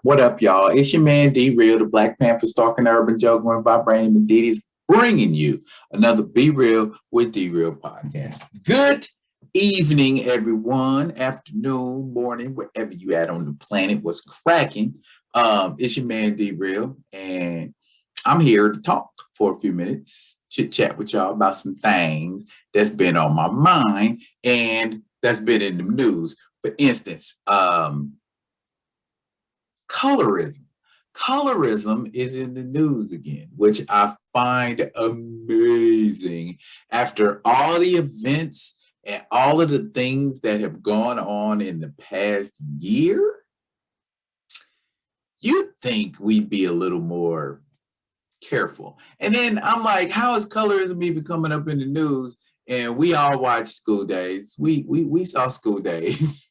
What up, y'all? It's your man D Real, the Black Panther stalking urban juggler and vibrating Medides, bringing you another Be Real with D Real podcast. Good evening, everyone. Afternoon, morning, wherever you at on the planet. What's cracking? It's your man D Real, and I'm here to talk for a few minutes, chit chat with y'all about some things that's been on my mind and that's been in the news. For instance, colorism. Colorism is in the news again, which I find amazing. After all the events and all of the things that have gone on in the past year, you'd think we'd be a little more careful. And then I'm like, how is colorism even coming up in the news? And we all watch School Days. We saw School Days.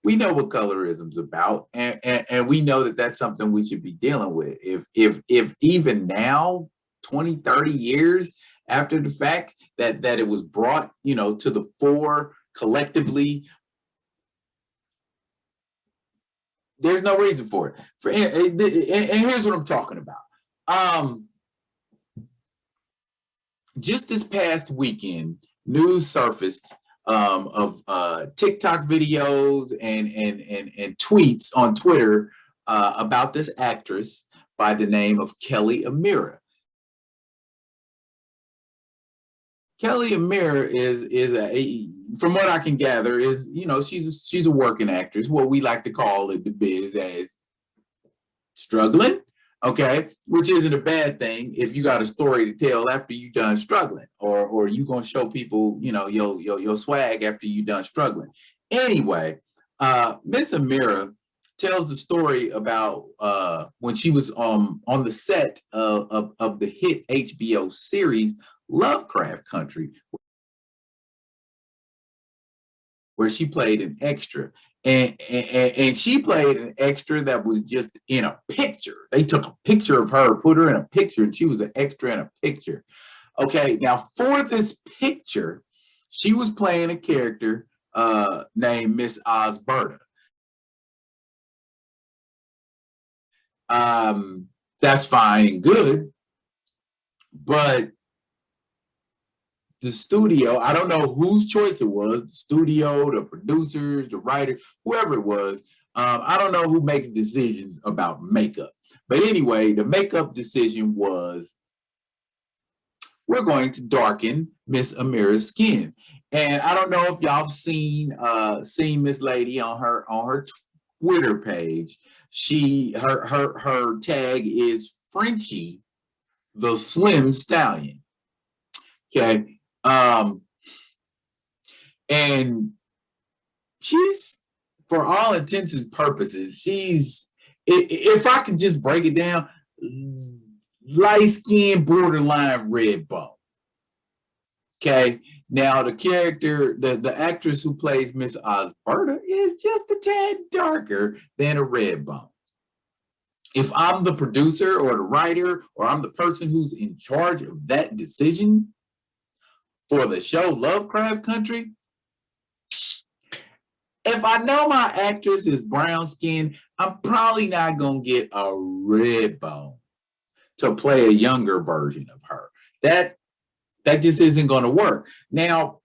We know what colorism's about, and we know that that's something we should be dealing with. If even now, 20, 30 years after the fact that it was brought, to the fore collectively, there's no reason for it. And here's what I'm talking about. Just this past weekend, news surfaced of TikTok videos and tweets on Twitter about this actress by the name of Kellie Amirah. Kellie Amirah is from what I can gather, she's a working actress, what we like to call in the biz as struggling. Okay, which isn't a bad thing if you got a story to tell after you done struggling, or you gonna show people, your swag after you done struggling. Anyway, Miss Amirah tells the story about when she was on the set of the hit HBO series Lovecraft Country, where she played an extra. And she played an extra that was just in a picture. They took a picture of her, put her in a picture, and she was an extra in a picture. Okay, now for this picture, she was playing a character named Miss Osberta. That's fine and good, but the studio, I don't know whose choice it was, the studio, the producers, the writer, whoever it was. I don't know who makes decisions about makeup. But anyway, the makeup decision was, we're going to darken Miss Amirah's skin. And I don't know if y'all seen Miss Lady on her Twitter page. Her tag is Frenchie the Slim Stallion. Okay. And she's, for all intents and purposes, if I could just break it down, light skin, borderline red bone. Okay. Now the character, the actress who plays Miss Osberta is just a tad darker than a red bone. If I'm the producer or the writer, or I'm the person who's in charge of that decision for the show Lovecraft Country, if I know my actress is brown skinned, I'm probably not going to get a red bone to play a younger version of her. That just isn't going to work. Now,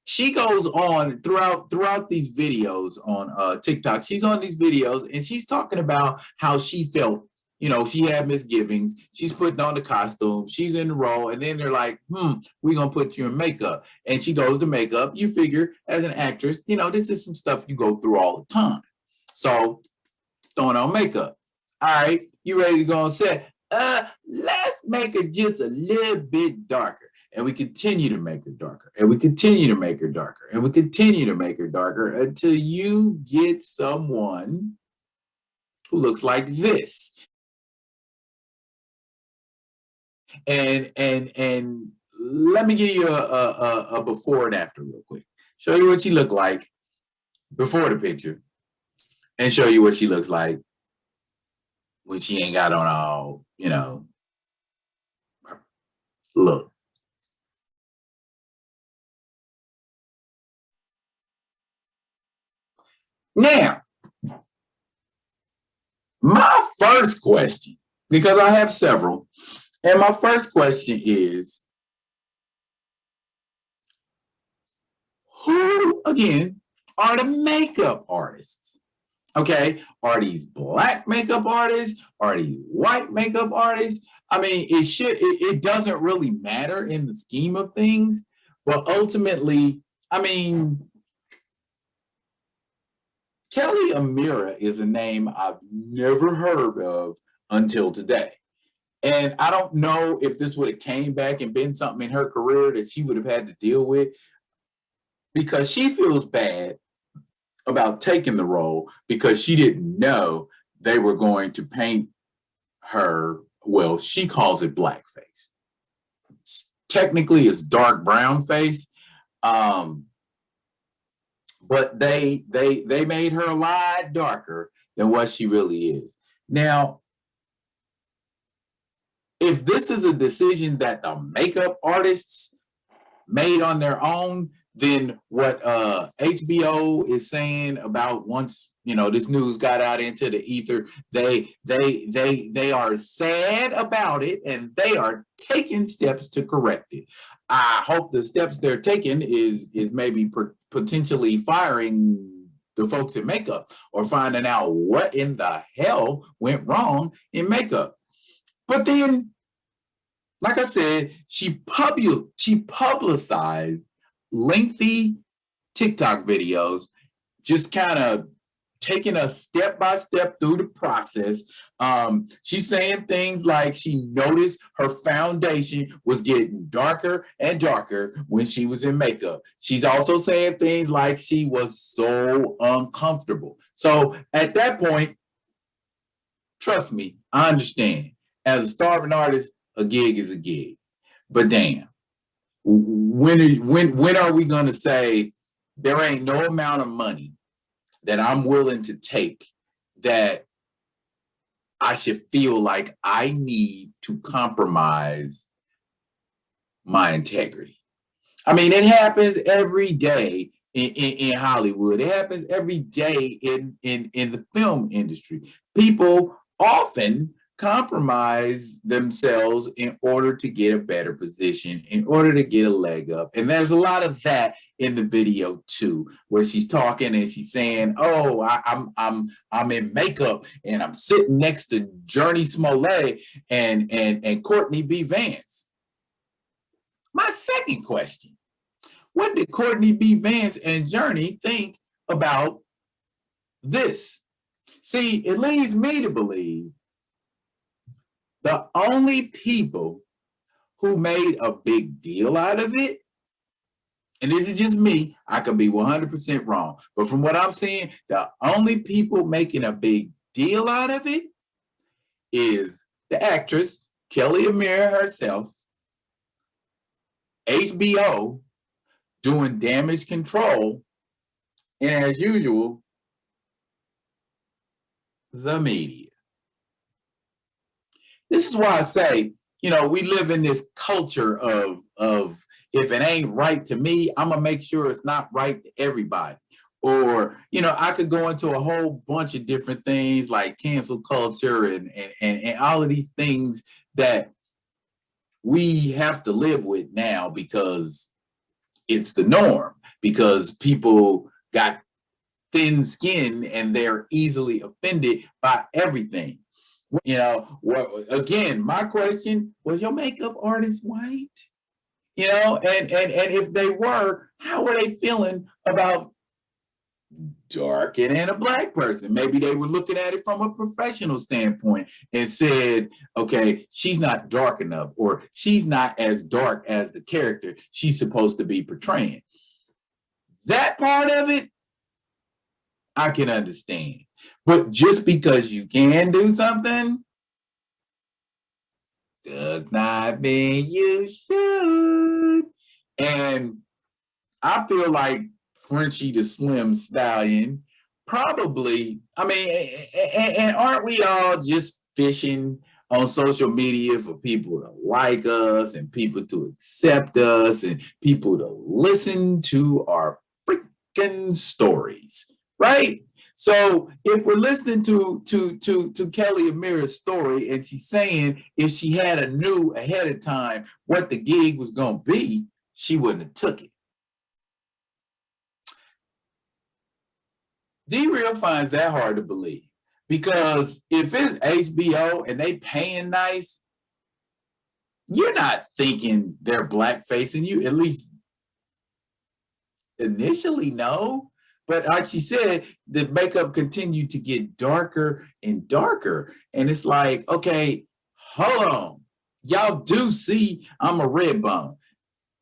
she goes on throughout these videos on TikTok. She's on these videos and she's talking about how she felt. She had misgivings. She's putting on the costume. She's in the role. And then they're like, we're going to put you in makeup. And she goes to makeup. You figure, as an actress, this is some stuff you go through all the time. So, throwing on makeup. All right, you ready to go on set? Let's make her just a little bit darker. And we continue to make her darker. And we continue to make her darker. And we continue to make her darker until you get someone who looks like this. And let me give you a before and after real quick. Show you what she looked like before the picture, and show you what she looks like when she ain't got on all, look. Now, My first question, because I have several, and my first question is, who, again, are the makeup artists? Okay, are these black makeup artists? Are these white makeup artists? I mean, it doesn't really matter in the scheme of things, but ultimately, I mean, Kellie Amirah is a name I've never heard of until today. And I don't know if this would have came back and been something in her career that she would have had to deal with, because she feels bad about taking the role because she didn't know they were going to paint her, well, she calls it blackface. Technically, it's dark brown face, um, but they made her a lot darker than what she really is. Now, if this is a decision that the makeup artists made on their own, then what HBO is saying about, once this news got out into the ether, they are sad about it and they are taking steps to correct it. I hope the steps they're taking is maybe potentially firing the folks in makeup or finding out what in the hell went wrong in makeup. But then, like I said, she publicized lengthy TikTok videos, just kind of taking us step by step through the process. She's saying things like she noticed her foundation was getting darker and darker when she was in makeup. She's also saying things like she was so uncomfortable. So at that point, trust me, I understand. As a starving artist, a gig is a gig. But damn, when are we gonna say there ain't no amount of money that I'm willing to take that I should feel like I need to compromise my integrity? I mean, it happens every day in Hollywood. It happens every day in the film industry. People often compromise themselves in order to get a better position, in order to get a leg up. And there's a lot of that in the video too, where she's talking and she's saying, "Oh, I'm in makeup and I'm sitting next to Journey Smollett and Courtney B. Vance." My second question: what did Courtney B. Vance and Journey think about this? See, it leads me to believe the only people who made a big deal out of it, and this is just me, I could be 100% wrong, but from what I'm seeing, the only people making a big deal out of it is the actress Kellie Amirah herself, HBO doing damage control, and as usual, the media. This is why I say, we live in this culture of if it ain't right to me, I'm gonna make sure it's not right to everybody. Or, I could go into a whole bunch of different things like cancel culture and all of these things that we have to live with now because it's the norm, because people got thin skin and they're easily offended by everything. Again, my question was, your makeup artist white? And if they were, how were they feeling about darkening a black person? Maybe they were looking at it from a professional standpoint and said, okay, she's not dark enough, or she's not as dark as the character she's supposed to be portraying. That part of it, I can understand. But just because you can do something does not mean you should. And I feel like Frenchie the Slim Stallion probably, I mean, and aren't we all just fishing on social media for people to like us and people to accept us and people to listen to our freaking stories, right? So if we're listening to Kellie Amirah's story, and she's saying if she had a knew ahead of time what the gig was going to be, she wouldn't have took it. D-Real finds that hard to believe, because if it's HBO and they paying nice, you're not thinking they're blackfacing you, at least initially, no. But like she said, the makeup continued to get darker and darker. And it's like, okay, hold on. Y'all do see I'm a red bone.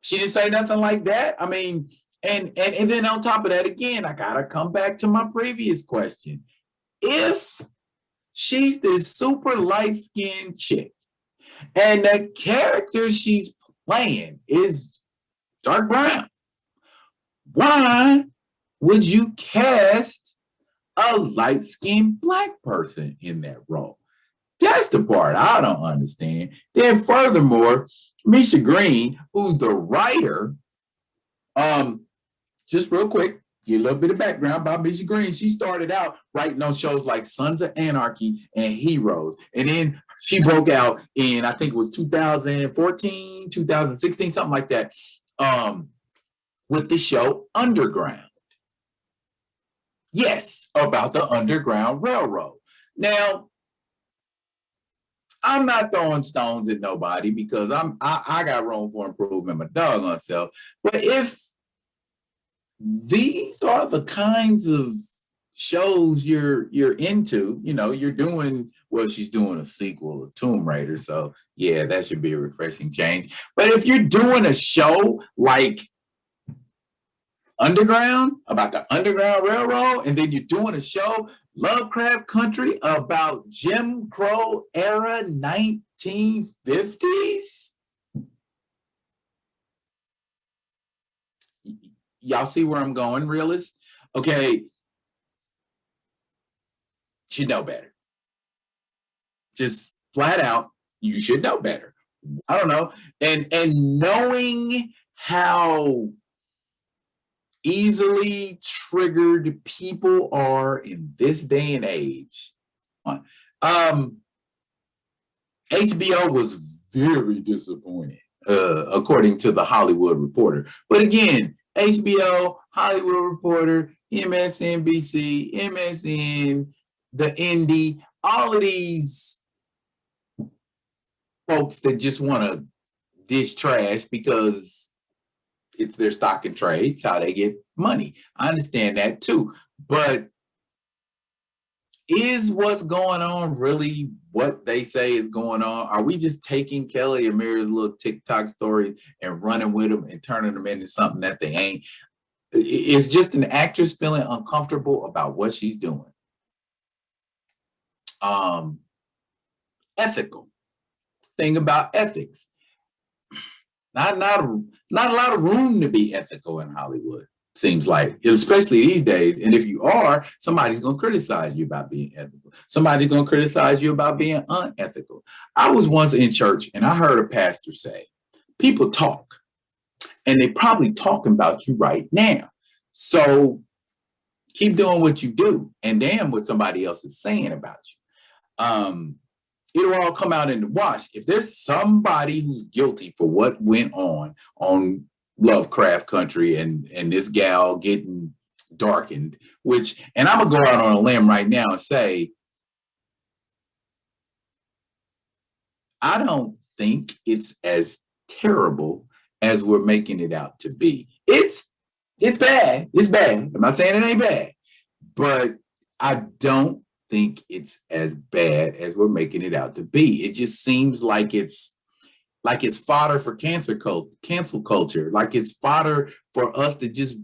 She didn't say nothing like that. I mean, and then on top of that, again, I gotta come back to my previous question. If she's this super light-skinned chick, and the character she's playing is dark brown, why would you cast a light-skinned black person in that role? That's the part I don't understand. Then furthermore, Misha Green, who's the writer, just real quick, get a little bit of background about Misha Green. She started out writing on shows like Sons of Anarchy and Heroes. And then she broke out in, I think it was 2014, 2016, something like that, with the show Underground. Yes, about the Underground Railroad. Now, I'm not throwing stones at nobody, because I got room for improvement, my doggone self. But if these are the kinds of shows you're into, you're doing, well, she's doing a sequel of Tomb Raider, so yeah, that should be a refreshing change. But if you're doing a show like Underground, about the Underground Railroad, and then you're doing a show Lovecraft Country about Jim Crow era 1950s, y'all see where I'm going, realists? Okay, should know better. Just flat out, you should know better. I don't know. And knowing how easily triggered people are in this day and age. HBO was very disappointed, according to the Hollywood Reporter. But again, HBO, Hollywood Reporter, MSNBC, MSN, the Indie, all of these folks that just want to dish trash because it's their stock and trade. It's how they get money. I understand that too. But is what's going on really what they say is going on? Are we just taking Kellie Amirah's little TikTok stories and running with them and turning them into something that they ain't? It's just an actress feeling uncomfortable about what she's doing. Ethical. Thing about ethics. Not a lot of room to be ethical in Hollywood, seems like, especially these days. And if you are, somebody's going to criticize you about being ethical. Somebody's going to criticize you about being unethical. I was once in church and I heard a pastor say, people talk, and they probably talking about you right now. So keep doing what you do, and damn what somebody else is saying about you. It'll all come out in the wash. If there's somebody who's guilty for what went on Lovecraft Country and this gal getting darkened, and I'm gonna go out on a limb right now and say, I don't think it's as terrible as we're making it out to be. It's bad. It's bad. I'm not saying it ain't bad, but I don't think it's as bad as we're making it out to be. It just seems like it's fodder for cancel culture. Like it's fodder for us to just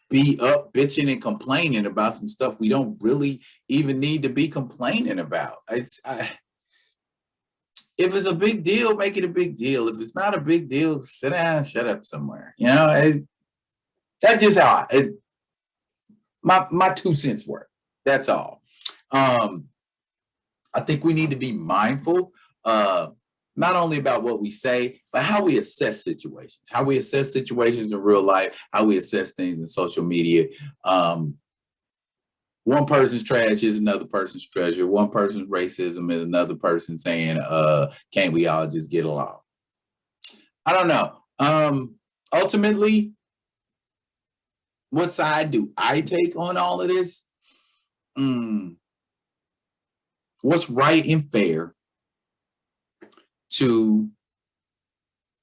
be up bitching and complaining about some stuff we don't really even need to be complaining about. If it's a big deal, make it a big deal. If it's not a big deal, sit down, shut up somewhere. That's just how my 2 cents worth. That's all. I think we need to be mindful, not only about what we say, but how we assess situations, in real life, how we assess things in social media. one person's trash is another person's treasure. One person's racism is another person saying, can't we all just get along? I don't know. Ultimately, what side do I take on all of this? What's right and fair to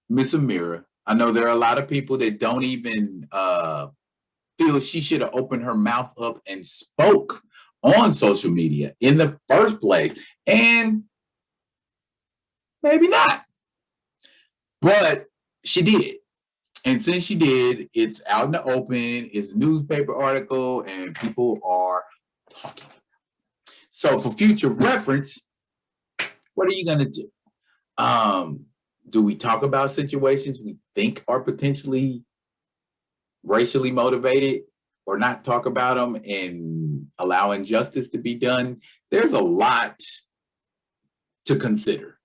Miss Amirah? I know there are a lot of people that don't even feel she should have opened her mouth up and spoke on social media in the first place, and maybe not, but she did. And since she did, it's out in the open, it's a newspaper article, and people are talking. So for future reference, what are you going to do? Do we talk about situations we think are potentially racially motivated, or not talk about them and allow injustice to be done? There's a lot to consider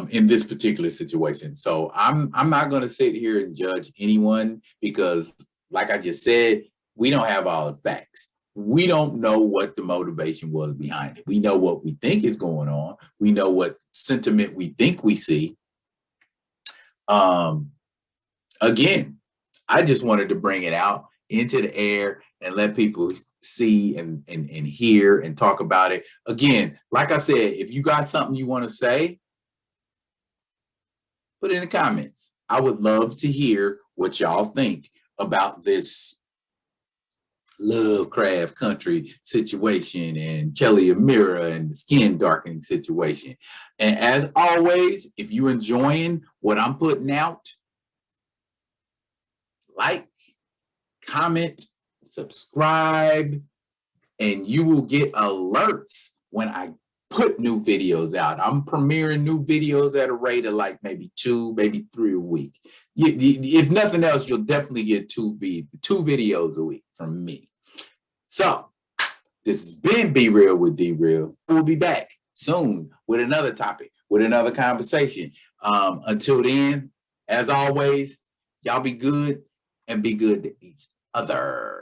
in this particular situation. So I'm not going to sit here and judge anyone because, like I just said, we don't have all the facts. We don't know what the motivation was behind it. We know what we think is going on. We know what sentiment we think we see. Again, I just wanted to bring it out into the air and let people see and hear and talk about it. Again, like I said, if you got something you want to say, put it in the comments. I would love to hear what y'all think about this Lovecraft Country situation and Kellie Amirah and the skin darkening situation. And as always, if you're enjoying what I'm putting out, like, comment, subscribe, and you will get alerts when I put new videos out. I'm premiering new videos at a rate of like maybe 2, maybe 3 a week. If nothing else, you'll definitely get 2 videos a week from me. So this has been Be Real with D Real. We'll be back soon with another topic, with another conversation. Until then, as always, y'all be good and be good to each other.